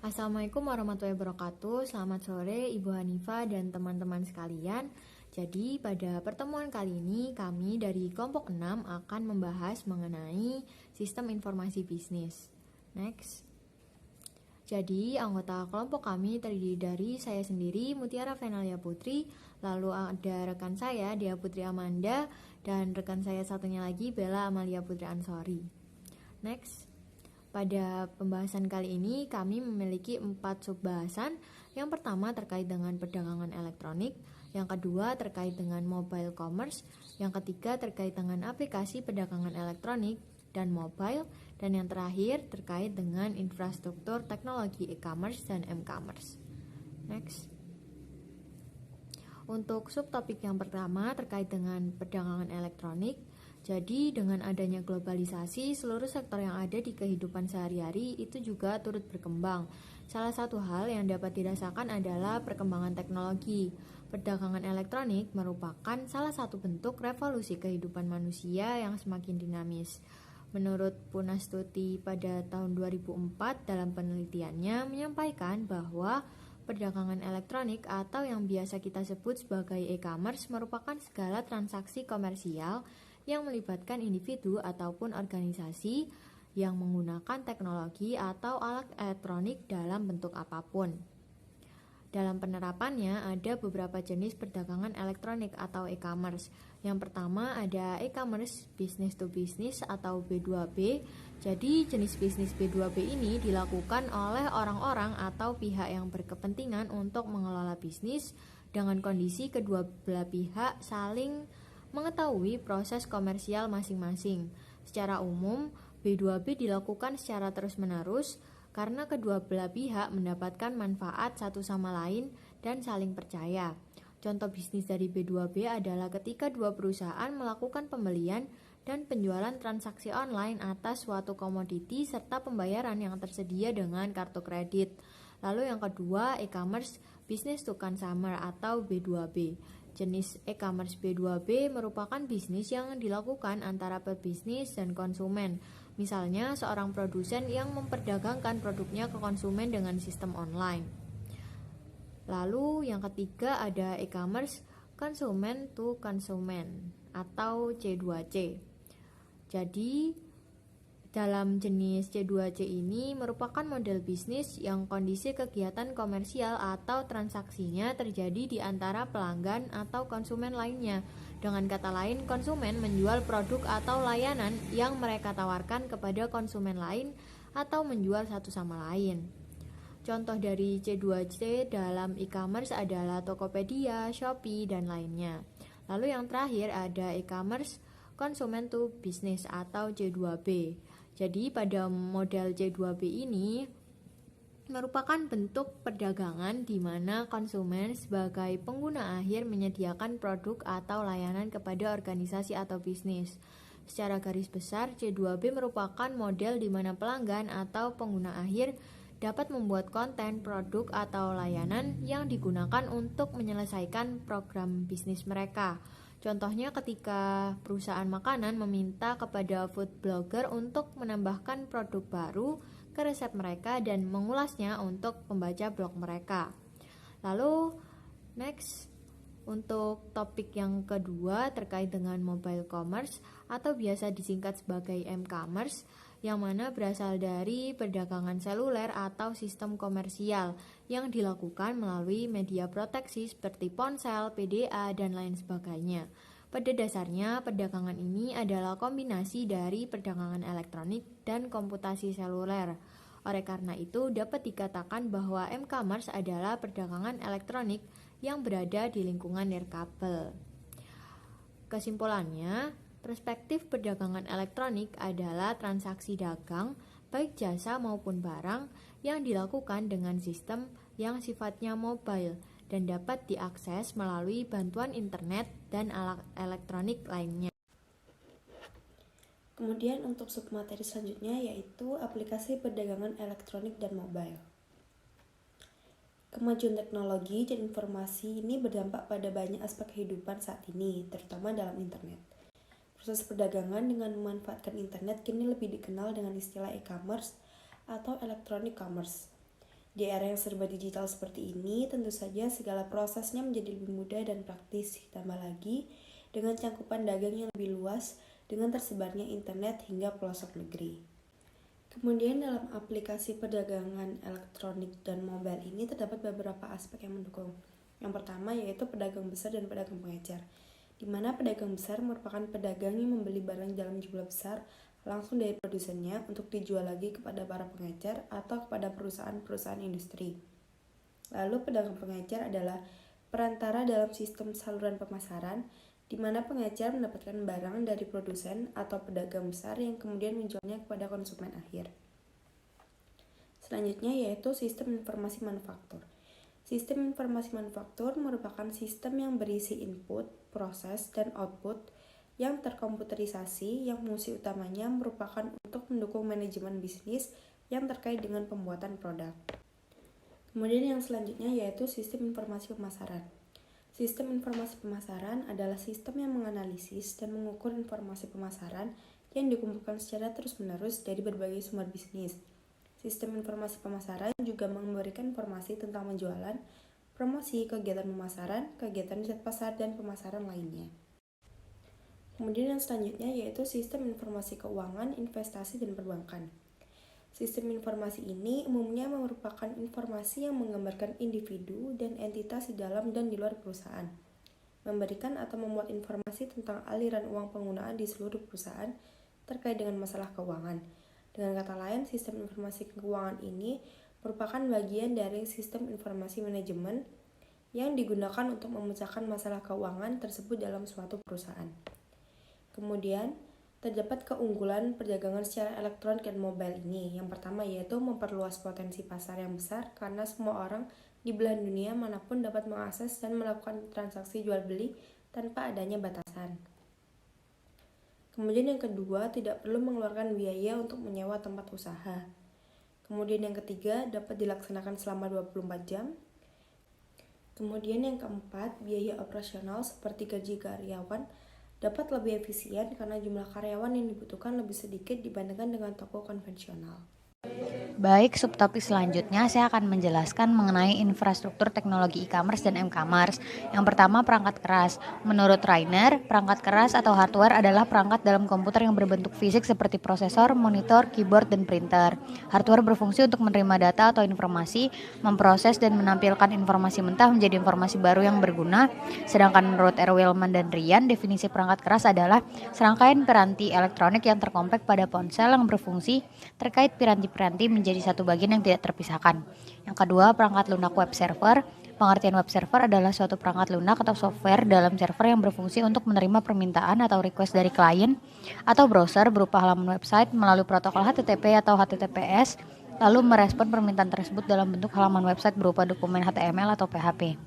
Assalamualaikum warahmatullahi wabarakatuh. Selamat sore Ibu Hanifah dan teman-teman sekalian. Jadi pada pertemuan kali ini kami dari kelompok 6 akan membahas mengenai sistem informasi bisnis. Next. Jadi anggota kelompok kami terdiri dari saya sendiri Mutiara Venalia Putri, lalu ada rekan saya Dea Putri Amanda, dan rekan saya satunya lagi Bella Amalia Putri Ansori. Next. Pada pembahasan kali ini kami memiliki 4 subbahasan. Yang pertama terkait dengan perdagangan elektronik, yang kedua terkait dengan mobile commerce, yang ketiga terkait dengan aplikasi perdagangan elektronik dan mobile, dan yang terakhir terkait dengan infrastruktur teknologi e-commerce dan m-commerce. Next. Untuk subtopik yang pertama terkait dengan perdagangan elektronik. Jadi dengan adanya globalisasi, seluruh sektor yang ada di kehidupan sehari-hari itu juga turut berkembang. Salah satu hal yang dapat dirasakan adalah perkembangan teknologi. Perdagangan elektronik merupakan salah satu bentuk revolusi kehidupan manusia yang semakin dinamis. Menurut Punastuti pada tahun 2004 dalam penelitiannya menyampaikan bahwa perdagangan elektronik atau yang biasa kita sebut sebagai e-commerce merupakan segala transaksi komersial yang melibatkan individu ataupun organisasi yang menggunakan teknologi atau alat elektronik dalam bentuk apapun. Dalam penerapannya ada beberapa jenis perdagangan elektronik atau e-commerce. Yang pertama ada e-commerce business to business atau B2B. Jadi jenis bisnis B2B ini dilakukan oleh orang-orang atau pihak yang berkepentingan untuk mengelola bisnis dengan kondisi kedua belah pihak saling mengetahui proses komersial masing-masing. Secara umum, B2B dilakukan secara terus-menerus karena kedua belah pihak mendapatkan manfaat satu sama lain dan saling percaya. Contoh bisnis dari B2B adalah ketika dua perusahaan melakukan pembelian dan penjualan transaksi online atas suatu komoditi serta pembayaran yang tersedia dengan kartu kredit. Lalu yang kedua, e-commerce business to consumer atau B2B. Jenis e-commerce B2B merupakan bisnis yang dilakukan antara pebisnis dan konsumen. Misalnya, seorang produsen yang memperdagangkan produknya ke konsumen dengan sistem online. Lalu yang ketiga ada e-commerce consumer to consumer atau C2C. Jadi dalam jenis C2C ini merupakan model bisnis yang kondisi kegiatan komersial atau transaksinya terjadi di antara pelanggan atau konsumen lainnya. Dengan kata lain, konsumen menjual produk atau layanan yang mereka tawarkan kepada konsumen lain atau menjual satu sama lain. Contoh dari C2C dalam e-commerce adalah Tokopedia, Shopee, dan lainnya. Lalu yang terakhir ada e-commerce consumer to business atau C2B. Jadi pada model C2B ini merupakan bentuk perdagangan di mana konsumen sebagai pengguna akhir menyediakan produk atau layanan kepada organisasi atau bisnis. Secara garis besar, C2B merupakan model di mana pelanggan atau pengguna akhir dapat membuat konten, produk, atau layanan yang digunakan untuk menyelesaikan program bisnis mereka. Contohnya ketika perusahaan makanan meminta kepada food blogger untuk menambahkan produk baru ke resep mereka dan mengulasnya untuk pembaca blog mereka. Lalu next, untuk topik yang kedua terkait dengan mobile commerce atau biasa disingkat sebagai m-commerce, yang mana berasal dari perdagangan seluler atau sistem komersial yang dilakukan melalui media proteksi seperti ponsel, PDA, dan lain sebagainya. Pada dasarnya, perdagangan ini adalah kombinasi dari perdagangan elektronik dan komputasi seluler. Oleh karena itu, dapat dikatakan bahwa m-commerce adalah perdagangan elektronik yang berada di lingkungan nirkabel. Kesimpulannya, perspektif perdagangan elektronik adalah transaksi dagang, baik jasa maupun barang, yang dilakukan dengan sistem yang sifatnya mobile dan dapat diakses melalui bantuan internet dan alat elektronik lainnya. Kemudian untuk submateri selanjutnya yaitu aplikasi perdagangan elektronik dan mobile. Kemajuan teknologi dan informasi ini berdampak pada banyak aspek kehidupan saat ini, terutama dalam internet. Proses perdagangan dengan memanfaatkan internet kini lebih dikenal dengan istilah e-commerce atau electronic commerce. Di era yang serba digital seperti ini, tentu saja segala prosesnya menjadi lebih mudah dan praktis. Ditambah lagi dengan cangkupan dagang yang lebih luas dengan tersebarnya internet hingga pelosok negeri. Kemudian dalam aplikasi perdagangan elektronik dan mobile ini terdapat beberapa aspek yang mendukung. Yang pertama yaitu pedagang besar dan pedagang pengecer, di mana pedagang besar merupakan pedagang yang membeli barang dalam jumlah besar langsung dari produsennya untuk dijual lagi kepada para pengecer atau kepada perusahaan-perusahaan industri. Lalu pedagang pengecer adalah perantara dalam sistem saluran pemasaran, di mana pengecer mendapatkan barang dari produsen atau pedagang besar yang kemudian menjualnya kepada konsumen akhir. Selanjutnya yaitu sistem informasi manufaktur. Sistem informasi manufaktur merupakan sistem yang berisi input, proses, dan output yang terkomputerisasi yang fungsi utamanya merupakan untuk mendukung manajemen bisnis yang terkait dengan pembuatan produk. Kemudian yang selanjutnya yaitu sistem informasi pemasaran. Sistem informasi pemasaran adalah sistem yang menganalisis dan mengukur informasi pemasaran yang dikumpulkan secara terus-menerus dari berbagai sumber bisnis. Sistem informasi pemasaran juga memberikan informasi tentang penjualan, promosi, kegiatan pemasaran, kegiatan riset pasar, dan pemasaran lainnya. Kemudian yang selanjutnya yaitu sistem informasi keuangan, investasi, dan perbankan. Sistem informasi ini umumnya merupakan informasi yang menggambarkan individu dan entitas di dalam dan di luar perusahaan, memberikan atau memuat informasi tentang aliran uang penggunaan di seluruh perusahaan terkait dengan masalah keuangan. Dengan kata lain, sistem informasi keuangan ini merupakan bagian dari sistem informasi manajemen yang digunakan untuk memecahkan masalah keuangan tersebut dalam suatu perusahaan. Kemudian, terdapat keunggulan perdagangan secara elektronik dan mobile ini. Yang pertama yaitu memperluas potensi pasar yang besar karena semua orang di belahan dunia manapun dapat mengakses dan melakukan transaksi jual beli tanpa adanya batasan. Kemudian yang kedua, tidak perlu mengeluarkan biaya untuk menyewa tempat usaha. Kemudian yang ketiga, dapat dilaksanakan selama 24 jam. Kemudian yang keempat, biaya operasional seperti gaji karyawan dapat lebih efisien karena jumlah karyawan yang dibutuhkan lebih sedikit dibandingkan dengan toko konvensional. Baik, subtopik selanjutnya saya akan menjelaskan mengenai infrastruktur teknologi e-commerce dan m-commerce. Yang pertama, perangkat keras. Menurut Rainer, perangkat keras atau hardware adalah perangkat dalam komputer yang berbentuk fisik seperti prosesor, monitor, keyboard, dan printer. Hardware berfungsi untuk menerima data atau informasi, memproses dan menampilkan informasi mentah menjadi informasi baru yang berguna. Sedangkan menurut Erwilman dan Rian, definisi perangkat keras adalah serangkaian piranti elektronik yang terkompak pada ponsel yang berfungsi terkait piranti-piranti menjadi satu bagian yang tidak terpisahkan. Yang kedua, perangkat lunak web server. Pengertian web server adalah suatu perangkat lunak atau software dalam server yang berfungsi untuk menerima permintaan atau request dari klien atau browser berupa halaman website melalui protokol HTTP atau HTTPS, lalu merespon permintaan tersebut dalam bentuk halaman website berupa dokumen HTML atau PHP.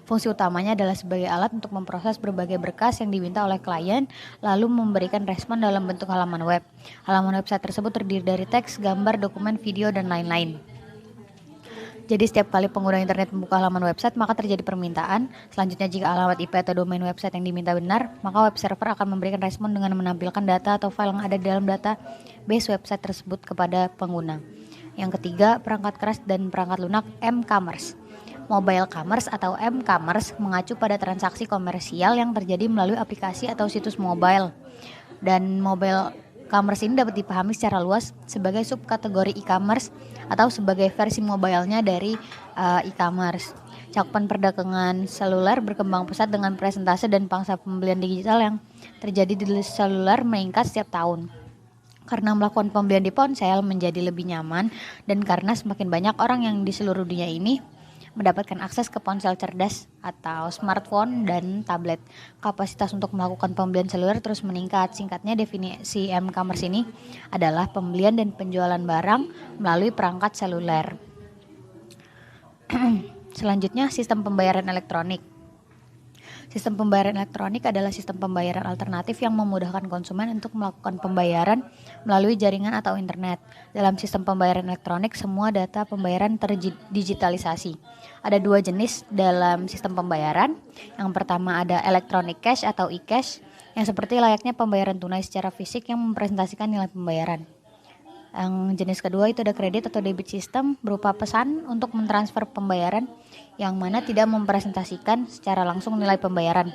Fungsi utamanya adalah sebagai alat untuk memproses berbagai berkas yang diminta oleh klien, lalu memberikan respon dalam bentuk halaman web. Halaman website tersebut terdiri dari teks, gambar, dokumen, video, dan lain-lain. Jadi setiap kali pengguna internet membuka halaman website, maka terjadi permintaan. Selanjutnya, jika alamat IP atau domain website yang diminta benar, maka web server akan memberikan respon dengan menampilkan data atau file yang ada di dalam database website tersebut kepada pengguna. Yang ketiga, perangkat keras dan perangkat lunak m-commerce. Mobile commerce atau m-commerce mengacu pada transaksi komersial yang terjadi melalui aplikasi atau situs mobile. Dan mobile commerce ini dapat dipahami secara luas sebagai subkategori e-commerce atau sebagai versi mobilenya dari e-commerce. Cakupan perdagangan seluler berkembang pesat dengan presentase dan pangsa pembelian digital yang terjadi di seluler meningkat setiap tahun. Karena melakukan pembelian di ponsel menjadi lebih nyaman dan karena semakin banyak orang yang di seluruh dunia ini mendapatkan akses ke ponsel cerdas atau smartphone dan tablet. Kapasitas untuk melakukan pembelian seluler terus meningkat. Singkatnya, definisi m-commerce ini adalah pembelian dan penjualan barang melalui perangkat seluler. Selanjutnya, sistem pembayaran elektronik. Sistem pembayaran elektronik adalah sistem pembayaran alternatif yang memudahkan konsumen untuk melakukan pembayaran melalui jaringan atau internet. Dalam sistem pembayaran elektronik, semua data pembayaran terdigitalisasi. Ada dua jenis dalam sistem pembayaran. Yang pertama ada electronic cash atau e-cash, yang seperti layaknya pembayaran tunai secara fisik yang mempresentasikan nilai pembayaran. Yang jenis kedua itu ada kredit atau debit system, berupa pesan untuk mentransfer pembayaran yang mana tidak mempresentasikan secara langsung nilai pembayaran.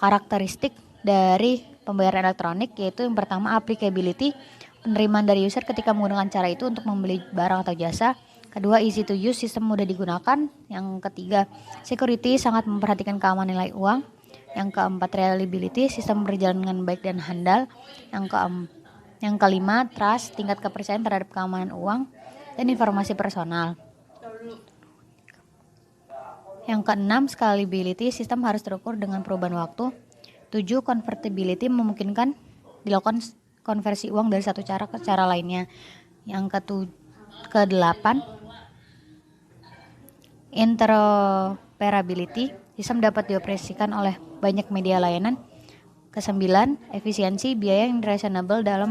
Karakteristik dari pembayaran elektronik yaitu yang pertama applicability, penerimaan dari user ketika menggunakan cara itu untuk membeli barang atau jasa. Kedua, easy to use, sistem mudah digunakan. Yang ketiga, security, sangat memperhatikan keamanan nilai uang. Yang keempat, reliability, sistem berjalan dengan baik dan handal. Yang kelima, trust, tingkat kepercayaan terhadap keamanan uang dan informasi personal. Yang keenam, scalability, sistem harus terukur dengan perubahan waktu. 7, convertibility, memungkinkan dilakukan konversi uang dari satu cara ke cara lainnya. Yang ke-8, interoperability, sistem dapat dioperasikan oleh banyak media layanan. Ke-9, efisiensi, biaya yang reasonable dalam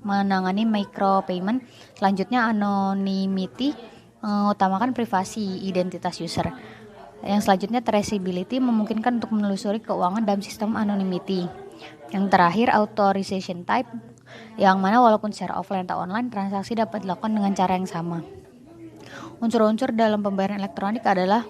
menangani micropayment. Selanjutnya, anonymity, mengutamakan privasi identitas user. Yang selanjutnya, traceability, memungkinkan untuk menelusuri keuangan dalam sistem anonymity. Yang terakhir, authorization type, yang mana walaupun secara offline atau online, transaksi dapat dilakukan dengan cara yang sama. Unsur-unsur dalam pembayaran elektronik adalah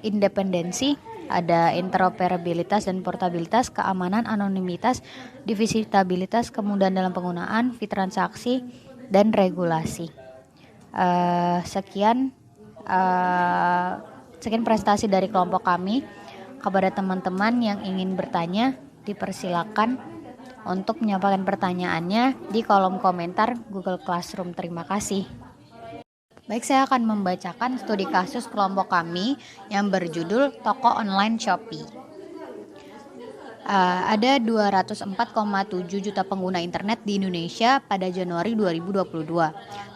independensi, ada interoperabilitas dan portabilitas, keamanan, anonimitas, divisibilitas, kemudahan dalam penggunaan, fee transaksi, dan regulasi. Sekian prestasi dari kelompok kami. Kepada teman-teman yang ingin bertanya, dipersilakan untuk menyampaikan pertanyaannya di kolom komentar Google Classroom. Terima kasih. Baik, saya akan membacakan studi kasus kelompok kami yang berjudul Toko Online Shopee. Ada 204,7 juta pengguna internet di Indonesia pada Januari 2022.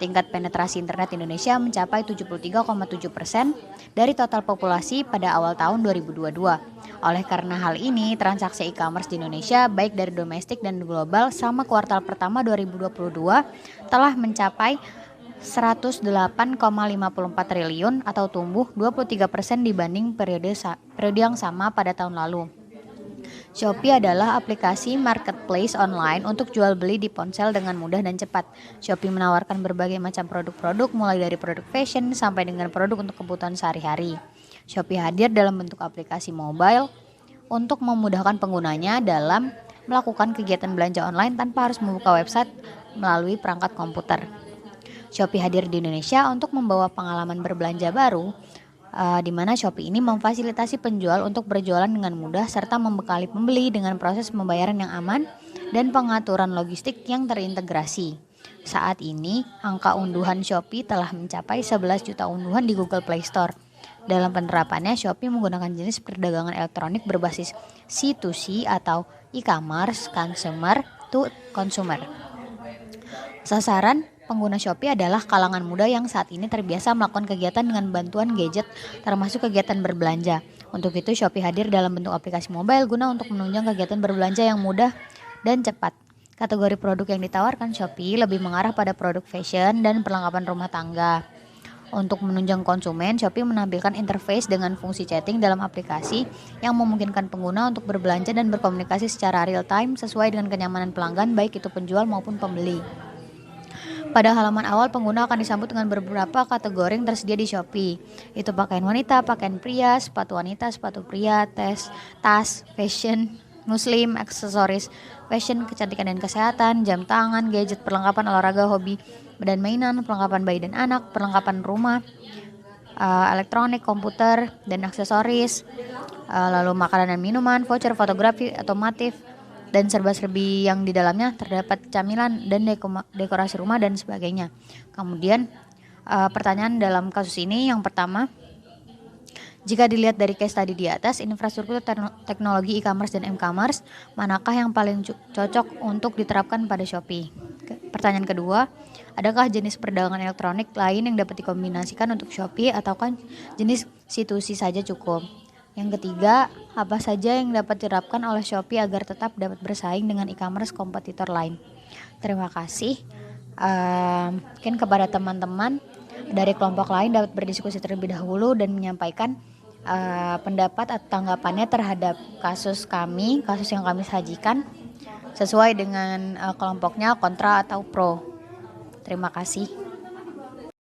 Tingkat penetrasi internet Indonesia mencapai 73,7% dari total populasi pada awal tahun 2022. Oleh karena hal ini, transaksi e-commerce di Indonesia baik dari domestik dan global sama kuartal pertama 2022 telah mencapai 108,54 triliun atau tumbuh 23% dibanding periode yang sama pada tahun lalu. Shopee adalah aplikasi marketplace online untuk jual beli di ponsel dengan mudah dan cepat. Shopee menawarkan berbagai macam produk-produk mulai dari produk fashion sampai dengan produk untuk kebutuhan sehari-hari. Shopee hadir dalam bentuk aplikasi mobile untuk memudahkan penggunanya dalam melakukan kegiatan belanja online tanpa harus membuka website melalui perangkat komputer. Shopee hadir di Indonesia untuk membawa pengalaman berbelanja baru, di mana Shopee ini memfasilitasi penjual untuk berjualan dengan mudah serta membekali pembeli dengan proses pembayaran yang aman dan pengaturan logistik yang terintegrasi. Saat ini, angka unduhan Shopee telah mencapai 11 juta unduhan di Google Play Store. Dalam penerapannya, Shopee menggunakan jenis perdagangan elektronik berbasis C2C atau e-commerce consumer to consumer. Sasaran pengguna Shopee adalah kalangan muda yang saat ini terbiasa melakukan kegiatan dengan bantuan gadget termasuk kegiatan berbelanja. Untuk itu Shopee hadir dalam bentuk aplikasi mobile guna untuk menunjang kegiatan berbelanja yang mudah dan cepat. Kategori produk yang ditawarkan Shopee lebih mengarah pada produk fashion dan perlengkapan rumah tangga. Untuk menunjang konsumen, Shopee menampilkan interface dengan fungsi chatting dalam aplikasi yang memungkinkan pengguna untuk berbelanja dan berkomunikasi secara real time sesuai dengan kenyamanan pelanggan baik itu penjual maupun pembeli. Pada halaman awal, pengguna akan disambut dengan beberapa kategori yang tersedia di Shopee. Itu pakaian wanita, pakaian pria, sepatu wanita, sepatu pria, tas, fashion, muslim, aksesoris, fashion, kecantikan dan kesehatan, jam tangan, gadget, perlengkapan olahraga, hobi, dan mainan, perlengkapan bayi dan anak, perlengkapan rumah, elektronik, komputer, dan aksesoris, lalu makanan dan minuman, voucher, fotografi, otomotif, dan serba-serbi yang di dalamnya terdapat camilan dan dekorasi rumah dan sebagainya. Kemudian pertanyaan dalam kasus ini yang pertama, jika dilihat dari case tadi di atas, infrastruktur teknologi e-commerce dan m-commerce, manakah yang paling cocok untuk diterapkan pada Shopee? Pertanyaan kedua, adakah jenis perdagangan elektronik lain yang dapat dikombinasikan untuk Shopee ataukah jenis C2C saja cukup? Yang ketiga, apa saja yang dapat diterapkan oleh Shopee agar tetap dapat bersaing dengan e-commerce kompetitor lain? Terima kasih. Mungkin kepada teman-teman dari kelompok lain dapat berdiskusi terlebih dahulu dan menyampaikan pendapat atau tanggapannya terhadap kasus yang kami sajikan. sesuai dengan kelompoknya kontra atau pro. Terima kasih.